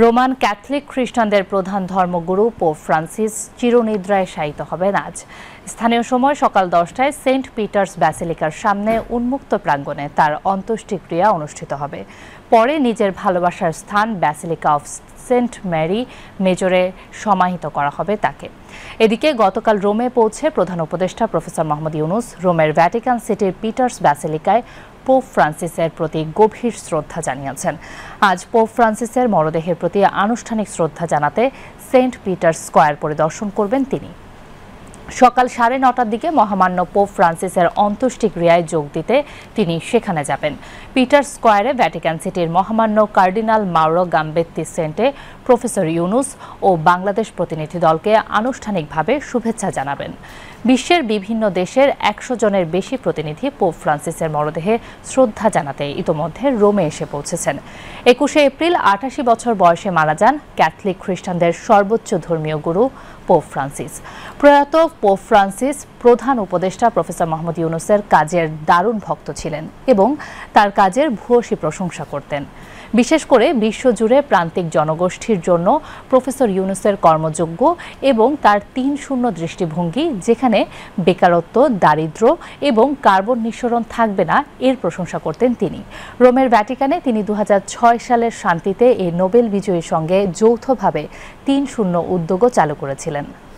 Roman Catholic খ্রিস্টানদের প্রধান ধর্মগুরু পোপ ফ্রান্সিস চিরনিদ্রায় শায়িত হবেন আজ। স্থানীয় সময় সকাল 10টায় সেন্ট পিটার্স ব্যাসিলিকার সামনে উন্মুক্ত প্রাঙ্গণে তার অন্ত্যেষ্টিক্রিয়া অনুষ্ঠিত হবে। পরে নিজের ভালোবাসার স্থান ব্যাসিলিকা অফ সেন্ট মেরি মেজরে সমাহিত করা হবে তাকে। এদিকে গতকাল রোমে পৌঁছে প্রধান উপদেষ্টা প্রফেসর মোহাম্মদ ইউনুস রোমের ভ্যাটিকান সিটির পিটার্স ব্যাসিলিকায় পোপ ফ্রান্সিসের প্রতি গভীর শ্রদ্ধা জানিয়েছেন। আজ পোপ ফ্রান্সিসের মরদেহের প্রতি আনুষ্ঠানিক শ্রদ্ধা জানাতে সেন্ট পিটার্স স্কয়ার পরিদর্শন করবেন তিনি। সকাল 9:30টার দিকে মহামান্য পোপ ফ্রান্সিসের অন্ত্যেষ্টিক্রিয়ায় যোগ দিতে তিনি সেখানে যাবেন। পিটার্স স্কয়ারে ভ্যাটিকান সিটির মহামান্য কার্ডিনাল মাউরো গাম্বেত্তি সেন্টে প্রফেসর ইউনুস ও বাংলাদেশ প্রতিনিধি দলকে আনুষ্ঠানিকভাবে শুভেচ্ছা জানাবেন। বিশ্বের বিভিন্ন দেশের 100 জনের বেশি প্রতিনিধি পোপ ফ্রান্সিসের মরদেহে শ্রদ্ধা জানাতে ইতোমধ্যে রোমে এসে পৌঁছেছেন। 21শে এপ্রিল 88 বছর বয়সে মারা যান ক্যাথলিক খ্রিস্টানদের সর্বোচ্চ ধর্মীয় গুরু পোপ ফ্রান্সিস। প্রয়াত পোপ ফ্রান্সিস প্রধান উপদেষ্টা প্রফেসর মোহাম্মদ ইউনুসের কাজের দারুণ ভক্ত ছিলেন এবং তার কাজের ভূয়সী প্রশংসা করতেন। বিশেষ করে বিশ্বজুড়ে প্রান্তিক জনগোষ্ঠীর জন্য প্রফেসর ইউনুসের কর্মযোগ্য এবং তার 3-0 দৃষ্টিভঙ্গি, যেখানে বেকারত্ব, দারিদ্র্য এবং কার্বন নিঃসরণ থাকবে না, এর প্রশংসা করতেন তিনি। রোমের ভ্যাটিকানে তিনি 2006 সালের শান্তিতে এই নোবেল বিজয়ীর সঙ্গে যৌথভাবে 3-0 উদ্যোগও চালু করেছিলেন।